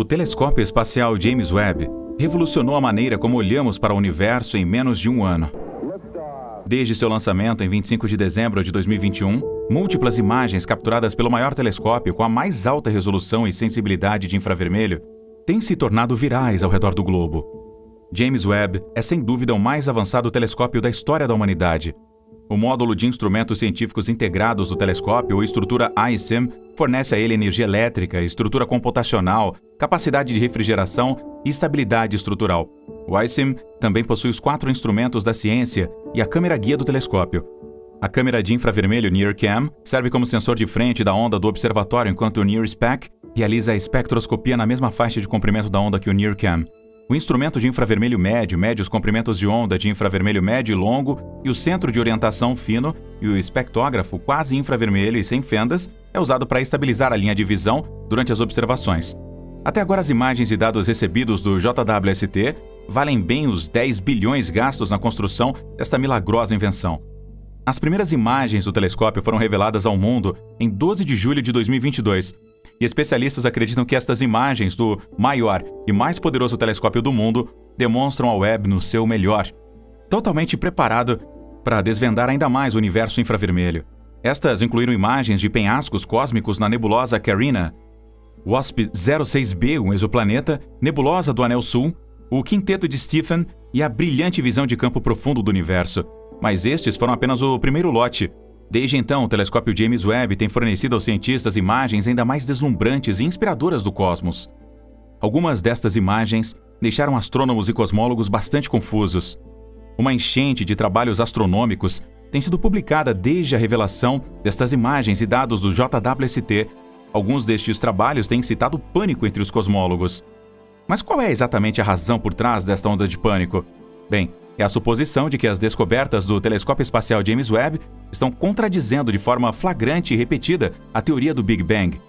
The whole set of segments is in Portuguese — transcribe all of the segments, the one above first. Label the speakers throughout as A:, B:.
A: telescópio espacial James Webb revolucionou a maneira como olhamos para o universo em menos de um ano. Desde seu lançamento em 25 de dezembro de 2021, múltiplas imagens capturadas pelo maior telescópio com a mais alta resolução e sensibilidade de infravermelho têm se tornado virais ao redor do globo. James Webb é sem dúvida o mais avançado telescópio da história da humanidade. O módulo de instrumentos científicos integrados do telescópio, ou estrutura ICEM, fornece a ele energia elétrica, estrutura computacional, capacidade de refrigeração e estabilidade estrutural. O ICEM também possui os 4 instrumentos da ciência e a câmera-guia do telescópio. A câmera de infravermelho NIRCam serve como sensor de frente da onda do observatório, enquanto o NIRSPEC realiza a espectroscopia na mesma faixa de comprimento da onda que o NIRCam. O instrumento de infravermelho médio mede os comprimentos de onda de infravermelho médio e longo, e o centro de orientação fino e o espectrógrafo quase infravermelho e sem fendas é usado para estabilizar a linha de visão durante as observações. Até agora, as imagens e dados recebidos do JWST valem bem os 10 bilhões gastos na construção desta milagrosa invenção. As primeiras imagens do telescópio foram reveladas ao mundo em 12 de julho de 2022, e especialistas acreditam que estas imagens do maior e mais poderoso telescópio do mundo demonstram a Webb no seu melhor, totalmente preparado para desvendar ainda mais o universo infravermelho. Estas incluíram imagens de penhascos cósmicos na nebulosa Carina, WASP-06b, um exoplaneta, nebulosa do Anel Sul, o quinteto de Stephan e a brilhante visão de campo profundo do universo. Mas estes foram apenas o primeiro lote. Desde então, o telescópio James Webb tem fornecido aos cientistas imagens ainda mais deslumbrantes e inspiradoras do cosmos. Algumas destas imagens deixaram astrônomos e cosmólogos bastante confusos. Uma enchente de trabalhos astronômicos tem sido publicada desde a revelação destas imagens e dados do JWST. Alguns destes trabalhos têm incitado pânico entre os cosmólogos. Mas qual é exatamente a razão por trás desta onda de pânico? Bem, é a suposição de que as descobertas do telescópio espacial James Webb estão contradizendo de forma flagrante e repetida a teoria do Big Bang.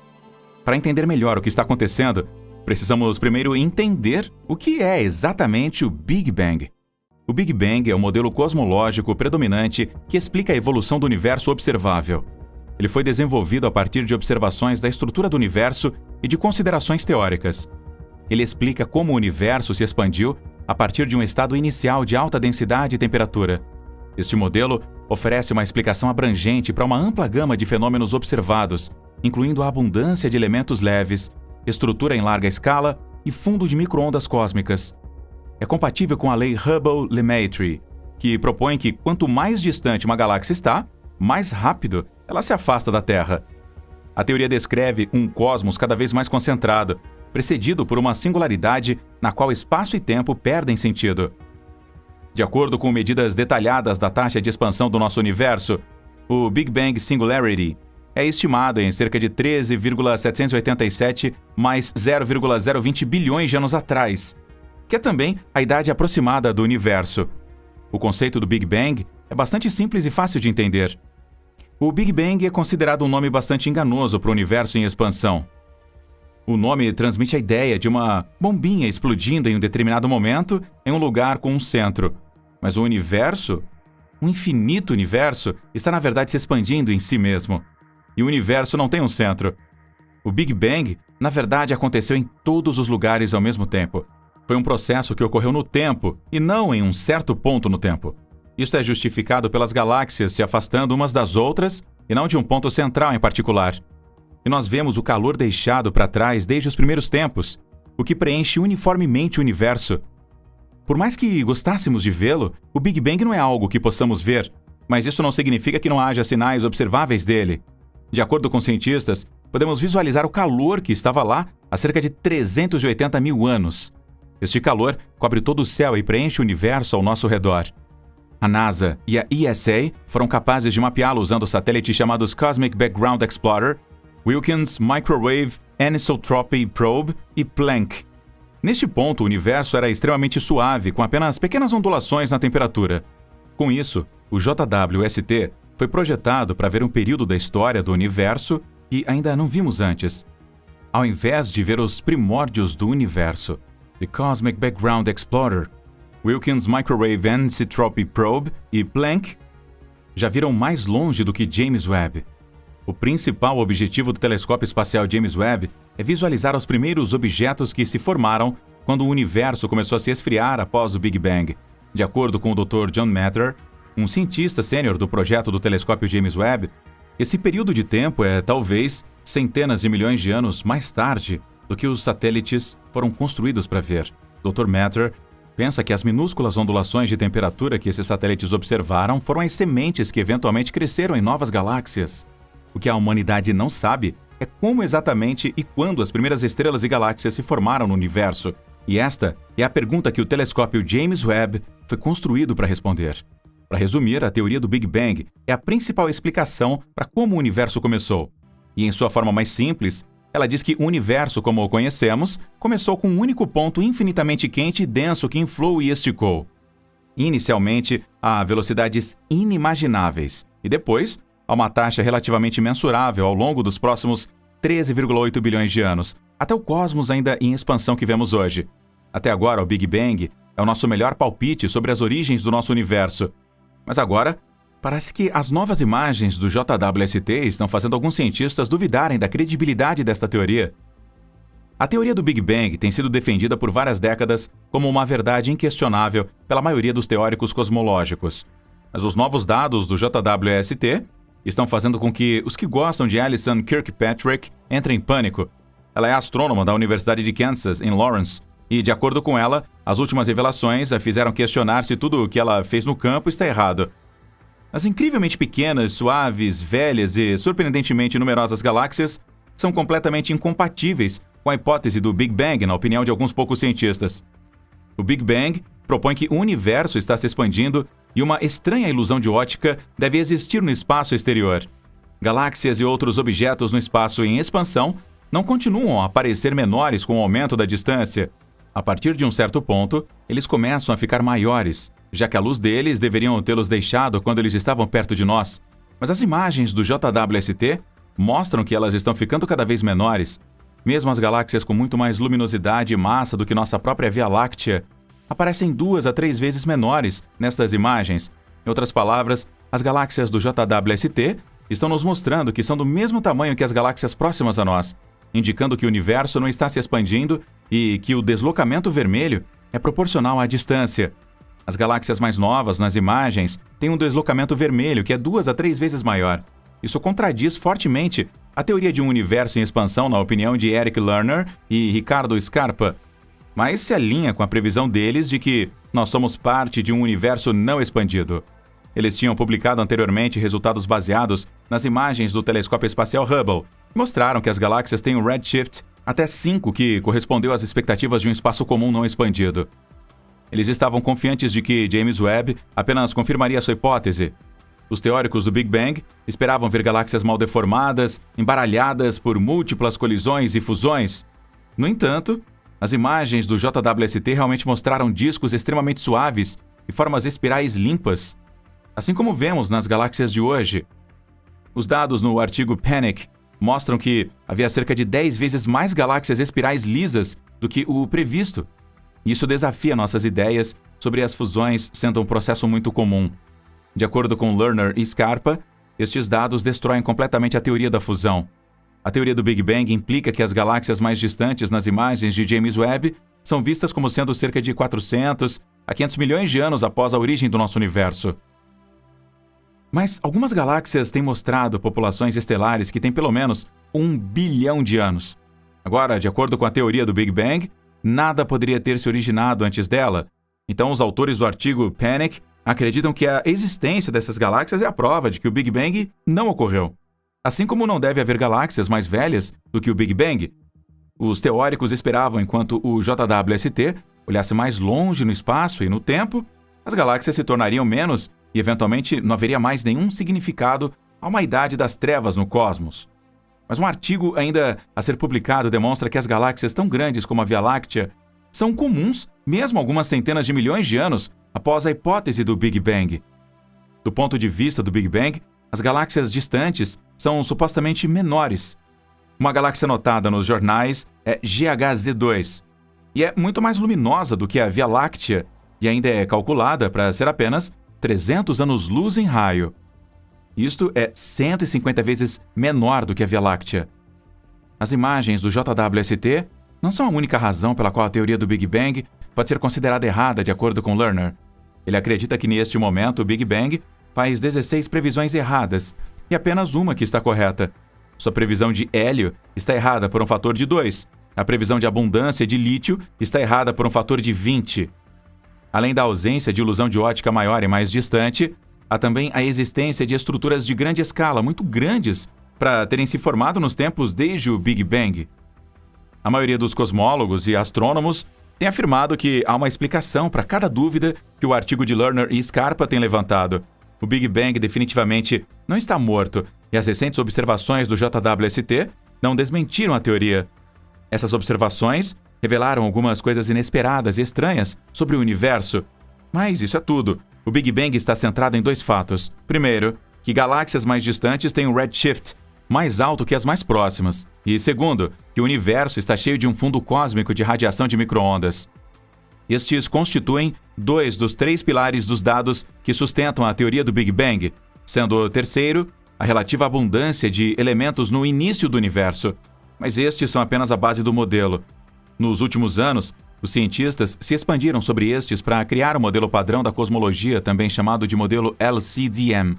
A: Para entender melhor o que está acontecendo, precisamos primeiro entender o que é exatamente o Big Bang. O Big Bang é o modelo cosmológico predominante que explica a evolução do universo observável. Ele foi desenvolvido a partir de observações da estrutura do universo e de considerações teóricas. Ele explica como o universo se expandiu a partir de um estado inicial de alta densidade e temperatura. Este modelo oferece uma explicação abrangente para uma ampla gama de fenômenos observados, incluindo a abundância de elementos leves, estrutura em larga escala e fundo de micro-ondas cósmicas. É compatível com a lei Hubble-Lemaitre, que propõe que quanto mais distante uma galáxia está, mais rápido ela se afasta da Terra. A teoria descreve um cosmos cada vez mais concentrado, precedido por uma singularidade na qual espaço e tempo perdem sentido. De acordo com medidas detalhadas da taxa de expansão do nosso universo, o Big Bang Singularity é estimado em cerca de 13,787 mais 0,020 bilhões de anos atrás, que é também a idade aproximada do universo. O conceito do Big Bang é bastante simples e fácil de entender. O Big Bang é considerado um nome bastante enganoso para o universo em expansão. O nome transmite a ideia de uma bombinha explodindo em um determinado momento em um lugar com um centro. Mas o universo, um infinito universo, está na verdade se expandindo em si mesmo. E o universo não tem um centro. O Big Bang, na verdade, aconteceu em todos os lugares ao mesmo tempo. Foi um processo que ocorreu no tempo e não em um certo ponto no tempo. Isso é justificado pelas galáxias se afastando umas das outras e não de um ponto central em particular. E nós vemos o calor deixado para trás desde os primeiros tempos, o que preenche uniformemente o universo. Por mais que gostássemos de vê-lo, o Big Bang não é algo que possamos ver, mas isso não significa que não haja sinais observáveis dele. De acordo com cientistas, podemos visualizar o calor que estava lá há cerca de 380 mil anos. Este calor cobre todo o céu e preenche o universo ao nosso redor. A NASA e a ESA foram capazes de mapeá-lo usando satélites chamados Cosmic Background Explorer, Wilkins Microwave Anisotropy Probe e Planck. Neste ponto, o universo era extremamente suave, com apenas pequenas ondulações na temperatura. Com isso, o JWST foi projetado para ver um período da história do universo que ainda não vimos antes. Ao invés de ver os primórdios do universo, The Cosmic Background Explorer, Wilkins Microwave Anisotropy Probe e Planck já viram mais longe do que James Webb. O principal objetivo do telescópio espacial James Webb é visualizar os primeiros objetos que se formaram quando o universo começou a se esfriar após o Big Bang. De acordo com o Dr. John Matter, um cientista sênior do projeto do telescópio James Webb, esse período de tempo é, talvez, centenas de milhões de anos mais tarde do que os satélites foram construídos para ver. Dr. Matter pensa que as minúsculas ondulações de temperatura que esses satélites observaram foram as sementes que eventualmente cresceram em novas galáxias. O que a humanidade não sabe é como exatamente e quando as primeiras estrelas e galáxias se formaram no universo. E esta é a pergunta que o telescópio James Webb foi construído para responder. Para resumir, a teoria do Big Bang é a principal explicação para como o universo começou. E em sua forma mais simples, ela diz que o universo, como o conhecemos, começou com um único ponto infinitamente quente e denso que inflou e esticou. Inicialmente, a velocidades inimagináveis, e depois, a uma taxa relativamente mensurável ao longo dos próximos 13,8 bilhões de anos, até o cosmos ainda em expansão que vemos hoje. Até agora, o Big Bang é o nosso melhor palpite sobre as origens do nosso universo. Mas agora, parece que as novas imagens do JWST estão fazendo alguns cientistas duvidarem da credibilidade desta teoria. A teoria do Big Bang tem sido defendida por várias décadas como uma verdade inquestionável pela maioria dos teóricos cosmológicos. Mas os novos dados do JWST estão fazendo com que os que gostam de Alison Kirkpatrick entrem em pânico. Ela é astrônoma da Universidade de Kansas, em Lawrence, e, de acordo com ela, as últimas revelações a fizeram questionar se tudo o que ela fez no campo está errado. As incrivelmente pequenas, suaves, velhas e surpreendentemente numerosas galáxias são completamente incompatíveis com a hipótese do Big Bang, na opinião de alguns poucos cientistas. O Big Bang propõe que o universo está se expandindo e uma estranha ilusão de ótica deve existir no espaço exterior. Galáxias e outros objetos no espaço em expansão não continuam a parecer menores com o aumento da distância. A partir de um certo ponto, eles começam a ficar maiores, já que a luz deles deveriam tê-los deixado quando eles estavam perto de nós. Mas as imagens do JWST mostram que elas estão ficando cada vez menores. Mesmo as galáxias com muito mais luminosidade e massa do que nossa própria Via Láctea aparecem 2 a 3 vezes menores nestas imagens. Em outras palavras, as galáxias do JWST estão nos mostrando que são do mesmo tamanho que as galáxias próximas a nós, indicando que o universo não está se expandindo e que o deslocamento vermelho é proporcional à distância. As galáxias mais novas nas imagens têm um deslocamento vermelho que é 2 a 3 vezes maior. Isso contradiz fortemente a teoria de um universo em expansão, na opinião de Eric Lerner e Ricardo Scarpa, mas se alinha com a previsão deles de que nós somos parte de um universo não expandido. Eles tinham publicado anteriormente resultados baseados nas imagens do telescópio espacial Hubble, mostraram que as galáxias têm um redshift até 5, que correspondeu às expectativas de um espaço comum não expandido. Eles estavam confiantes de que James Webb apenas confirmaria sua hipótese. Os teóricos do Big Bang esperavam ver galáxias mal deformadas, embaralhadas por múltiplas colisões e fusões. No entanto, as imagens do JWST realmente mostraram discos extremamente suaves e formas espirais limpas, assim como vemos nas galáxias de hoje. Os dados no artigo Panic mostram que havia cerca de 10 vezes mais galáxias espirais lisas do que o previsto. Isso desafia nossas ideias sobre as fusões sendo um processo muito comum. De acordo com Lerner e Scarpa, estes dados destroem completamente a teoria da fusão. A teoria do Big Bang implica que as galáxias mais distantes nas imagens de James Webb são vistas como sendo cerca de 400 a 500 milhões de anos após a origem do nosso universo. Mas algumas galáxias têm mostrado populações estelares que têm pelo menos 1 bilhão de anos. Agora, de acordo com a teoria do Big Bang, nada poderia ter se originado antes dela. Então, os autores do artigo Panic acreditam que a existência dessas galáxias é a prova de que o Big Bang não ocorreu. Assim como não deve haver galáxias mais velhas do que o Big Bang. Os teóricos esperavam enquanto o JWST olhasse mais longe no espaço e no tempo, as galáxias se tornariam menos e, eventualmente, não haveria mais nenhum significado a uma idade das trevas no cosmos. Mas um artigo ainda a ser publicado demonstra que as galáxias tão grandes como a Via Láctea são comuns, mesmo algumas centenas de milhões de anos após a hipótese do Big Bang. Do ponto de vista do Big Bang, as galáxias distantes são supostamente menores. Uma galáxia notada nos jornais é GHZ2 e é muito mais luminosa do que a Via Láctea e ainda é calculada para ser apenas 300 anos-luz em raio. Isto é 150 vezes menor do que a Via Láctea. as imagens do JWST não são a única razão pela qual a teoria do Big Bang pode ser considerada errada de acordo com Lerner. Ele acredita que neste momento o Big Bang faz 16 previsões erradas e apenas uma que está correta. Sua previsão de hélio está errada por um fator de 2. A previsão de abundância de lítio está errada por um fator de 20. Além da ausência de ilusão de ótica maior e mais distante, há também a existência de estruturas de grande escala, muito grandes, para terem se formado nos tempos desde o Big Bang. A maioria dos cosmólogos e astrônomos tem afirmado que há uma explicação para cada dúvida que o artigo de Lerner e Scarpa tem levantado. O Big Bang definitivamente não está morto e as recentes observações do JWST não desmentiram a teoria. Essas observações revelaram algumas coisas inesperadas e estranhas sobre o universo. Mas isso é tudo. O Big Bang está centrado em 2 fatos. Primeiro, que galáxias mais distantes têm um redshift mais alto que as mais próximas. E segundo, que o universo está cheio de um fundo cósmico de radiação de micro-ondas. Estes constituem 2 dos 3 pilares dos dados que sustentam a teoria do Big Bang, sendo o terceiro a relativa abundância de elementos no início do universo. Mas estes são apenas a base do modelo. Nos últimos anos, os cientistas se expandiram sobre estes para criar o modelo padrão da cosmologia, também chamado de modelo LCDM.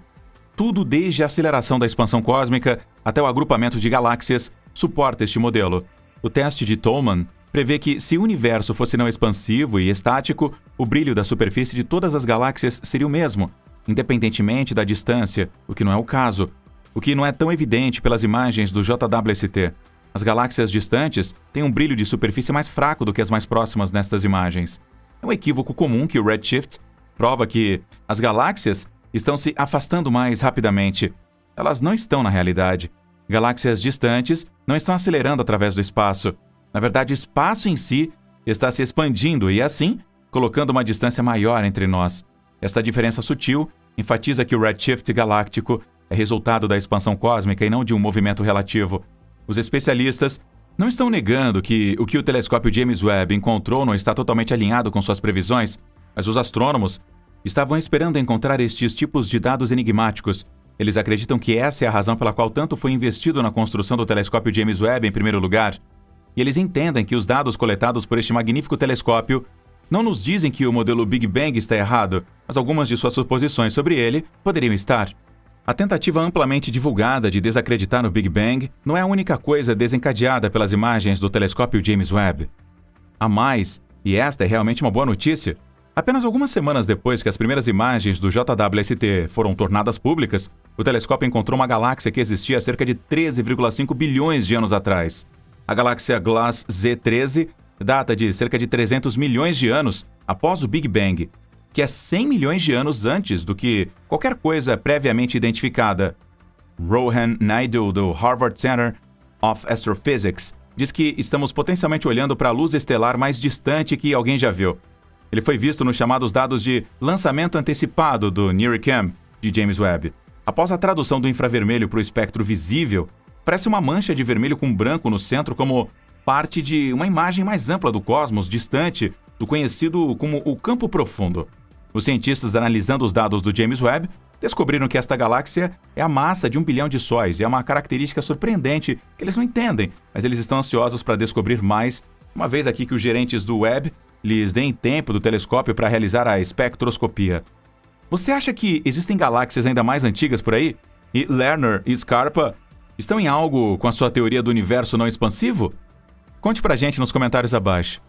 A: Tudo desde a aceleração da expansão cósmica até o agrupamento de galáxias suporta este modelo. O teste de Tolman prevê que, se o universo fosse não expansivo e estático, o brilho da superfície de todas as galáxias seria o mesmo, independentemente da distância, o que não é o caso, o que não é tão evidente pelas imagens do JWST. As galáxias distantes têm um brilho de superfície mais fraco do que as mais próximas nestas imagens. É um equívoco comum que o redshift prova que as galáxias estão se afastando mais rapidamente. Elas não estão na realidade. Galáxias distantes não estão acelerando através do espaço. Na verdade, o espaço em si está se expandindo e, assim, colocando uma distância maior entre nós. Esta diferença sutil enfatiza que o redshift galáctico é resultado da expansão cósmica e não de um movimento relativo. Os especialistas não estão negando que o telescópio James Webb encontrou não está totalmente alinhado com suas previsões, mas os astrônomos estavam esperando encontrar estes tipos de dados enigmáticos. Eles acreditam que essa é a razão pela qual tanto foi investido na construção do telescópio James Webb em primeiro lugar. E eles entendem que os dados coletados por este magnífico telescópio não nos dizem que o modelo Big Bang está errado, mas algumas de suas suposições sobre ele poderiam estar. A tentativa amplamente divulgada de desacreditar o Big Bang não é a única coisa desencadeada pelas imagens do telescópio James Webb. Há mais, e esta é realmente uma boa notícia. Apenas algumas semanas depois que as primeiras imagens do JWST foram tornadas públicas, o telescópio encontrou uma galáxia que existia há cerca de 13,5 bilhões de anos atrás. A galáxia Glass Z13 data de cerca de 300 milhões de anos após o Big Bang, que é 100 milhões de anos antes do que qualquer coisa previamente identificada. Rohan Naidu, do Harvard Center of Astrophysics, diz que estamos potencialmente olhando para a luz estelar mais distante que alguém já viu. Ele foi visto nos chamados dados de lançamento antecipado do NIRCam de James Webb. Após a tradução do infravermelho para o espectro visível, parece uma mancha de vermelho com branco no centro como parte de uma imagem mais ampla do cosmos, distante do conhecido como o campo profundo. Os cientistas, analisando os dados do James Webb, descobriram que esta galáxia é a massa de 1 bilhão de sóis e é uma característica surpreendente que eles não entendem, mas eles estão ansiosos para descobrir mais, uma vez aqui que os gerentes do Webb lhes deem tempo do telescópio para realizar a espectroscopia. Você acha que existem galáxias ainda mais antigas por aí? E Lerner e Scarpa estão em algo com a sua teoria do universo não expansivo? Conte pra gente nos comentários abaixo.